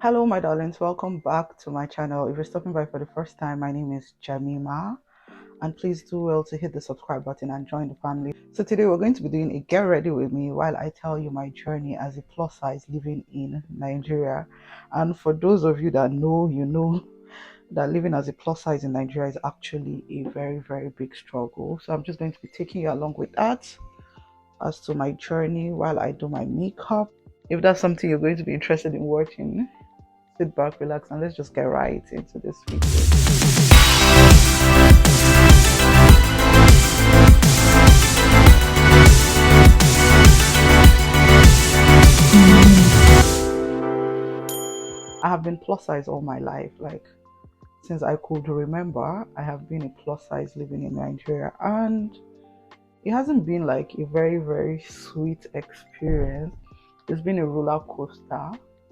Hello, my darlings. Welcome back to my channel. If you're stopping by for the first time, my name is Jamima, and please do well to hit the subscribe button and join the family. So today we're going to be doing a get ready with me while I tell you my journey as a plus size living in Nigeria. And for those of you that know, you know that living as a plus size in Nigeria is actually a very, very big struggle. So I'm just going to be taking you along with that as to my journey while I do my makeup. If that's something you're going to be interested in watching, sit back, relax, and let's just get right into this video. I have been plus size all my life. Like, since I could remember, I have been a plus size living in Nigeria, and it hasn't been like a very, very sweet experience. It's been a roller coaster.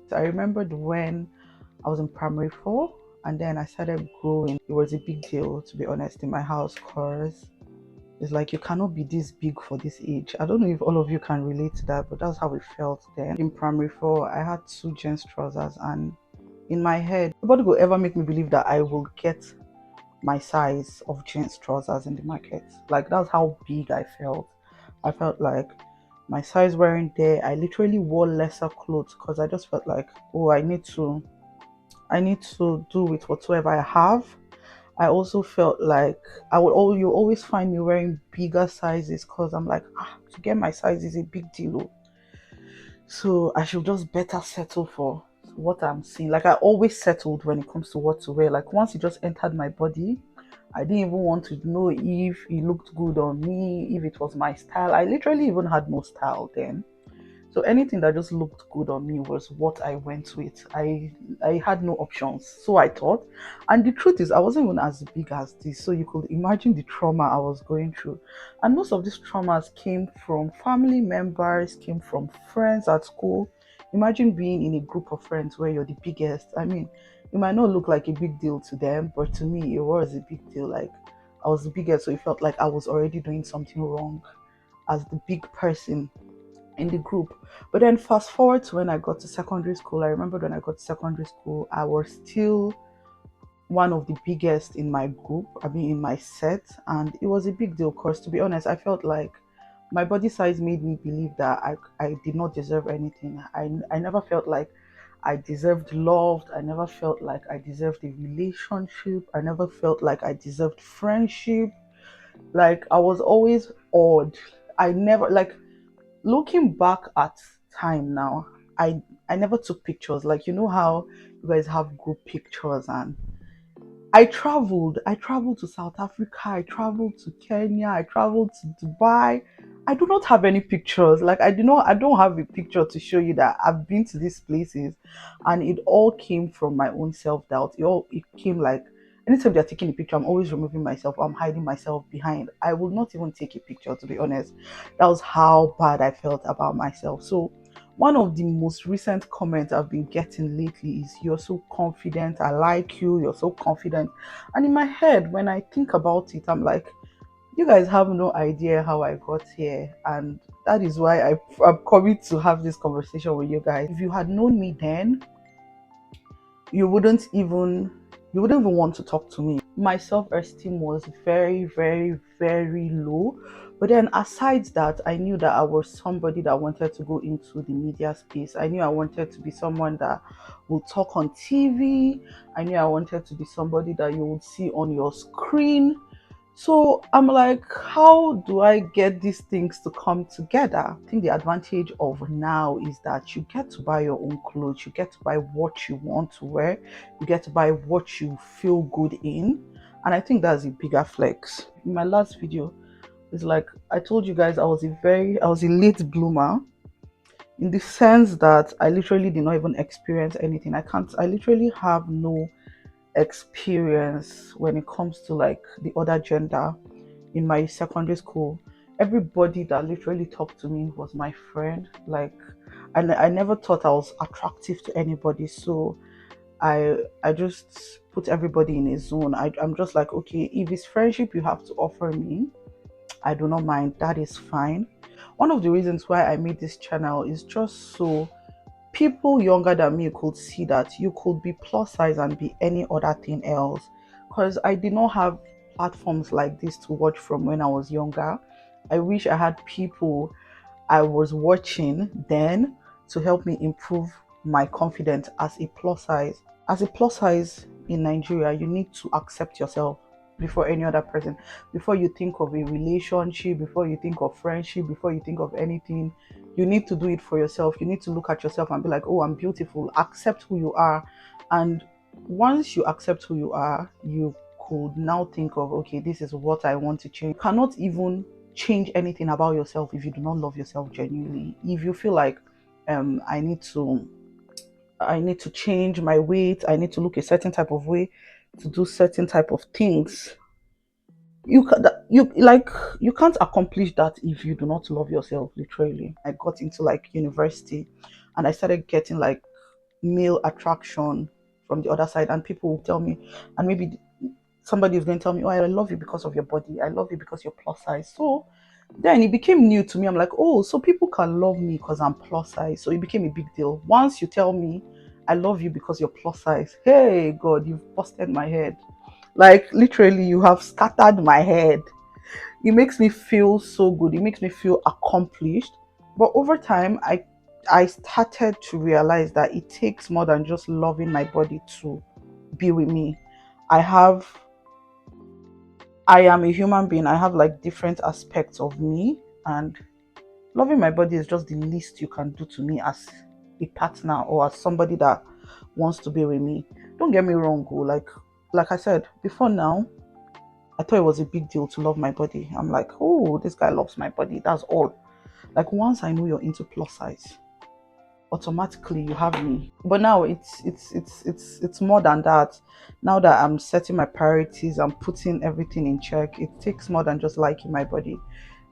So I remembered when I was in primary four, and then I started growing. It was a big deal, to be honest, in my house, because it's like you cannot be this big for this age. I don't know if all of you can relate to that, but that's how it felt then. In primary four, I had two jeans trousers, and in my head, nobody will ever make me believe that I will get my size of jeans trousers in the market. Like, that's how big I felt. I felt like my size weren't there. I literally wore lesser clothes because I just felt like, oh, I need to do with whatsoever I have. I also felt like you always find me wearing bigger sizes because I'm like, to get my size is a big deal. Oh. So I should just better settle for what I'm seeing. Like, I always settled when it comes to what to wear. Like, once it just entered my body, I didn't even want to know if it looked good on me, if it was my style. I literally even had no style then. So anything that just looked good on me was what I went with. I had no options. So I thought. And the truth is I wasn't even as big as this. So you could imagine the trauma I was going through. And most of these traumas came from family members, came from friends at school. Imagine being in a group of friends where you're the biggest. I mean, it might not look like a big deal to them, but to me it was a big deal. Like, I was the biggest, so it felt like I was already doing something wrong as the big person in the group. But then fast forward to when I got to secondary school. I remember when I got to secondary school, I was still one of the biggest in my group, I mean in my set, and it was a big deal because, to be honest, I felt like my body size made me believe that I did not deserve anything. I never felt like I deserved love. I never felt like I deserved a relationship. I never felt like I deserved friendship. Like, I was always odd. I never, like, looking back at time now, I never took pictures. Like, you know how you guys have group pictures, and I traveled to South Africa, I traveled to Kenya, I traveled to Dubai. I do not have any pictures. Like, I don't have a picture to show you that I've been to these places. And it all came from my own self-doubt. It came like, anytime they're taking a picture, I'm always removing myself, I'm hiding myself behind. I will not even take a picture, to be honest. That was how bad I felt about myself. So one of the most recent comments I've been getting lately is, "You're so confident. I like you. You're so confident." And in my head, when I think about it, I'm like, you guys have no idea how I got here. And that is why I'm coming to have this conversation with you guys. If you had known me then, you wouldn't even want to talk to me. My self-esteem was very, very, very low. But then aside that, I knew that I was somebody that wanted to go into the media space. I knew I wanted to be someone that would talk on TV. I knew I wanted to be somebody that you would see on your screen. So I'm like, how do I get these things to come together? I think the advantage of now is that you get to buy your own clothes, you get to buy what you want to wear, you get to buy what you feel good in. And I think that's a bigger flex. In my last video, it's like I told you guys, I was a late bloomer, in the sense that I literally did not even experience anything. I literally have no experience when it comes to like the other gender in my secondary school. Everybody that literally talked to me was my friend. Like, and I never thought I was attractive to anybody. So I just put everybody in a zone. I'm just like, okay, if it's friendship you have to offer me, I do not mind. That is fine. One of the reasons why I made this channel is just so People younger than me could see that you could be plus size and be any other thing else, because I did not have platforms like this to watch from when I was younger. I wish I had people I was watching then to help me improve my confidence as a plus size. As a plus size in Nigeria, you need to accept yourself before any other person. Before you think of a relationship, before you think of friendship, before you think of anything, you need to do it for yourself. You need to look at yourself and be like, oh, I'm beautiful. Accept who you are. And once you accept who you are, you could now think of, okay, this is what I want to change. You cannot even change anything about yourself if you do not love yourself genuinely. If you feel like I need to change my weight, I need to look a certain type of way to do certain type of things, you can't accomplish that if you do not love yourself. Literally, I got into like university and I started getting like male attraction from the other side, and people will tell me, and maybe somebody is going to tell me, oh, I love you because of your body, I love you because you're plus size. So then it became new to me. I'm like, oh, so people can love me because I'm plus size. So it became a big deal. Once you tell me I love you because you're plus size, hey God, you've busted my head. Like literally, you have scattered my head. It makes me feel so good. It makes me feel accomplished. But over time, I started to realize that it takes more than just loving my body to be with me. I have I am a human being. I have like different aspects of me, and loving my body is just the least you can do to me as a partner or as somebody that wants to be with me. Don't get me wrong, like I said before now, I thought it was a big deal to love my body. I'm like, oh, this guy loves my body. That's all. Like once I know you're into plus size, automatically you have me. But now it's more than that. Now that I'm setting my priorities, I'm putting everything in check. It takes more than just liking my body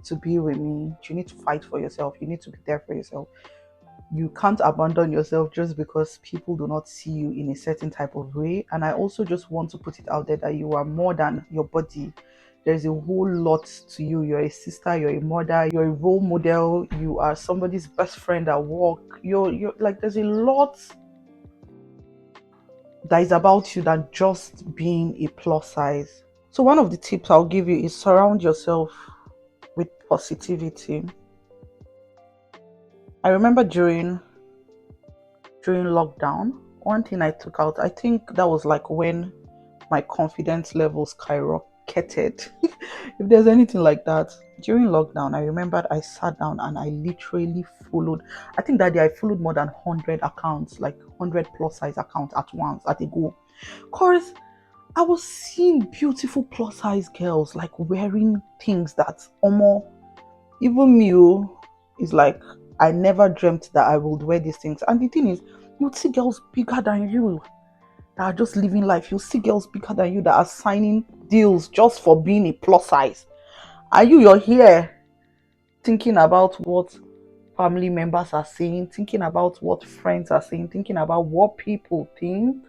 to be with me. You need to fight for yourself. You need to be there for yourself. You can't abandon yourself just because people do not see you in a certain type of way. And I also just want to put it out there that you are more than your body. There's a whole lot to you. You're a sister, you're a mother, you're a role model, you are somebody's best friend at work. You're like, there's a lot that is about you than just being a plus size. So one of the tips I'll give you is surround yourself with positivity. I remember during lockdown, one thing I took out, I think that was like when my confidence level skyrocketed. If there's anything like that, during lockdown, I remembered I sat down and I literally followed. I think that day I followed more than 100 accounts, like 100 plus size accounts at once at a go. Because I was seeing beautiful plus size girls like wearing things that almost even me is like I never dreamt that I would wear these things. And the thing is, you'd see girls bigger than you that are just living life. You'll see girls bigger than you that are signing deals just for being a plus size. And you're here thinking about what family members are saying, thinking about what friends are saying, thinking about what people think.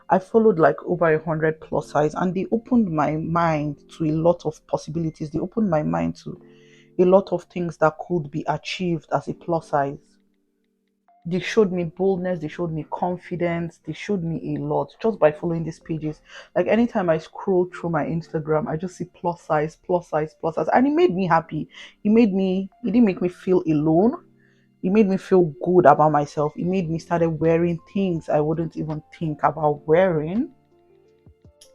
I followed like over 100 plus size, and they opened my mind to a lot of possibilities. They opened my mind to a lot of things that could be achieved as a plus size. They showed me boldness, they showed me confidence, they showed me a lot just by following these pages. Like anytime I scroll through my Instagram, I just see plus size, plus size, plus size, and it made me happy. It didn't make me feel alone. It made me feel good about myself. It made me started wearing things I wouldn't even think about wearing.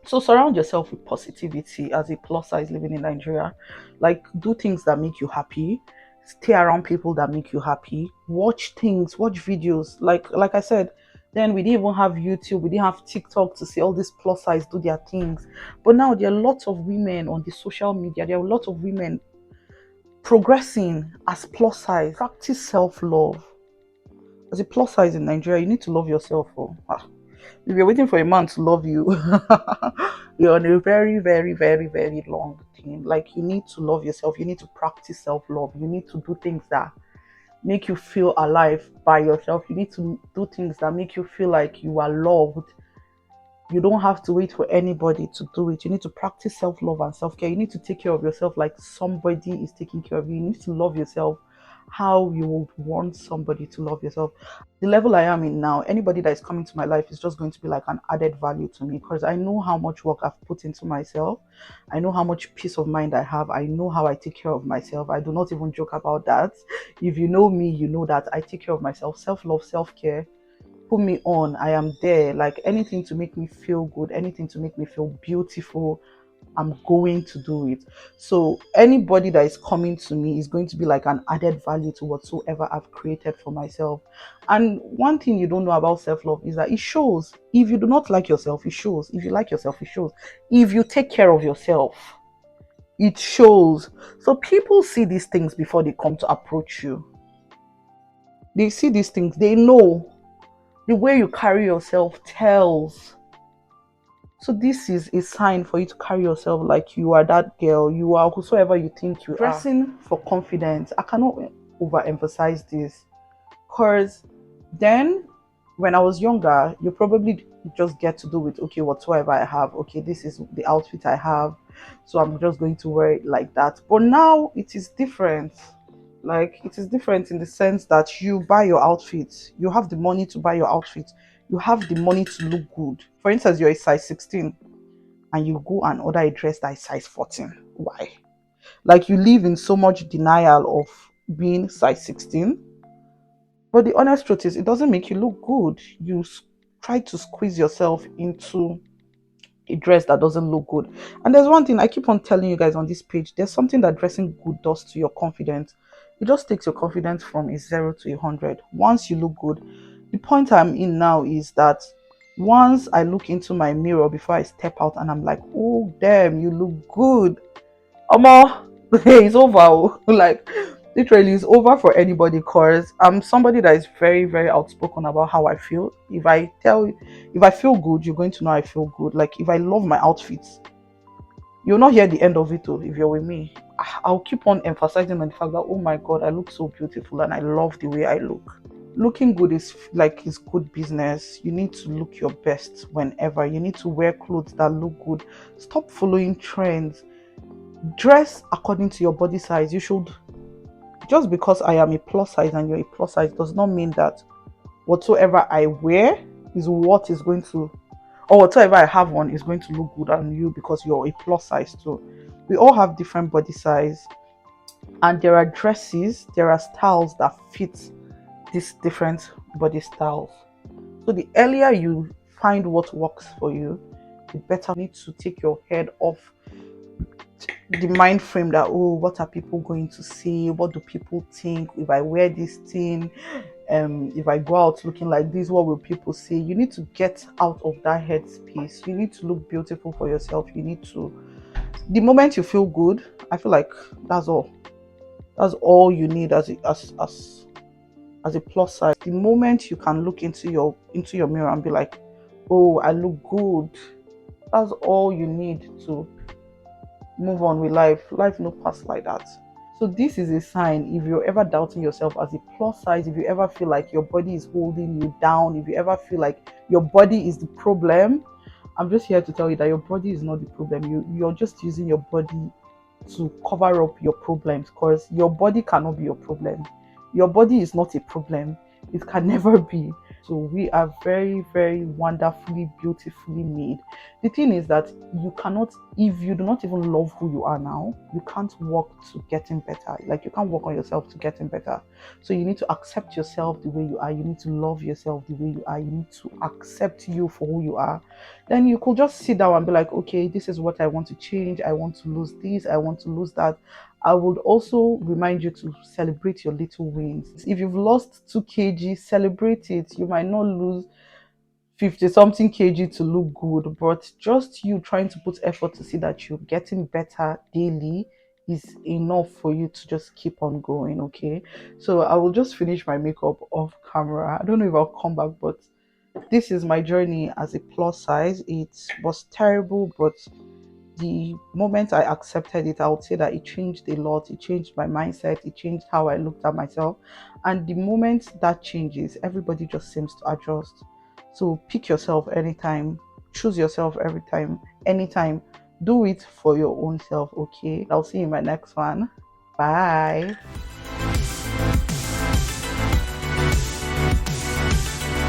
So surround yourself with positivity as a plus size living in Nigeria. Like do things that make you happy. Stay around people that make you happy. Watch things, watch videos. Like I said, then we didn't even have YouTube, we didn't have TikTok to see all these plus size do their things. But now there are lots of women on the social media. There are lots of women progressing as plus size. Practice self-love. As a plus size in Nigeria, you need to love yourself. If you're waiting for a man to love you, you're on a very, very, very, very long thing. Like you need to love yourself. You need to practice self-love. You need to do things that make you feel alive by yourself. You need to do things that make you feel like you are loved. You don't have to wait for anybody to do it. You need to practice self-love and self-care. You need to take care of yourself like somebody is taking care of you. You need to love yourself how you would want somebody to love yourself. The level I am in now, anybody that is coming to my life is just going to be like an added value to me because I know how much work I've put into myself. I know how much peace of mind I have. I know how I take care of myself. I do not even joke about that. If you know me, you know that I take care of myself. Self love, self care, put me on. I am there. Like anything to make me feel good, anything to make me feel beautiful, I'm going to do it. So anybody that is coming to me is going to be like an added value to whatsoever I've created for myself. And one thing you don't know about self-love is that it shows. If you do not like yourself, it shows. If you like yourself, it shows. If you take care of yourself, it shows. So people see these things before they come to approach you. They see these things, they know the way you carry yourself tells. So this is a sign for you to carry yourself like you are that girl, you are whosoever you think you are. Dressing for confidence. I cannot overemphasize this because then when I was younger, you probably just get to do with okay, whatsoever I have, okay, this is the outfit I have, so I'm just going to wear it like that. But now it is different. Like it is different in the sense that you buy your outfits, you have the money to buy your outfit, you have the money to look good. For instance, you're a size 16 and you go and order a dress that is size 14. Why? Like you live in so much denial of being size 16. But the honest truth is, it doesn't make you look good. Try to squeeze yourself into a dress that doesn't look good. And there's one thing I keep on telling you guys on this page, there's something that dressing good does to your confidence. It just takes your confidence from a 0 to 100 once you look good. The point I'm in now is that once I look into my mirror before I step out and I'm like, oh damn, you look good, Omo, it's over. Like literally it's over for anybody because I'm somebody that is very, very outspoken about how I feel. If I feel good, you're going to know I feel good. Like if I love my outfits, you'll not hear the end of it though if you're with me. I'll keep on emphasizing on the fact that oh my god, I look so beautiful and I love the way I look. Looking good is good business. You need to look your best whenever. You need to wear clothes that look good. Stop following trends. Dress according to your body size. You should, just because I am a plus size and you're a plus size does not mean that whatsoever I wear is what is going to, or whatsoever I have on is going to look good on you because you're a plus size too. We all have different body size, and there are dresses, there are styles that fit these different body styles. So the earlier you find what works for you, the better. You need to take your head off the mind frame that oh, what are people going to say, what do people think if I wear this thing, if I go out looking like this, what will people say? You need to get out of that head space. You need to look beautiful for yourself. You need to, the moment you feel good, I feel like that's all you need as a plus size. The moment you can look into your mirror and be like, oh, I look good, that's all you need to move on with life. Life no pass like that. So this is a sign if you're ever doubting yourself as a plus size, if you ever feel like your body is holding you down, if you ever feel like your body is the problem, I'm just here to tell you that your body is not the problem. You're just using your body to cover up your problems because your body cannot be your problem. Your body is not a problem. It can never be. So we are very, very wonderfully, beautifully made. The thing is that you cannot, if you do not even love who you are now, you can't work to getting better. Like you can't work on yourself to getting better. So you need to accept yourself the way you are. You need to love yourself the way you are. You need to accept you for who you are. Then you could just sit down and be like, okay, this is what I want to change. I want to lose this. I want to lose that. I would also remind you to celebrate your little wins. If you've lost 2 kg, celebrate it. You might not lose 50 something kg to look good, but just you trying to put effort to see that you're getting better daily is enough for you to just keep on going. Okay, so I will just finish my makeup off camera. I don't know if I'll come back, but this is my journey as a plus size. It was terrible, but the moment I accepted it, I would say that it changed a lot. It changed my mindset. It changed how I looked at myself. And the moment that changes, everybody just seems to adjust. So pick yourself anytime, choose yourself every time, anytime. Do it for your own self, okay? I'll see you in my next one. Bye.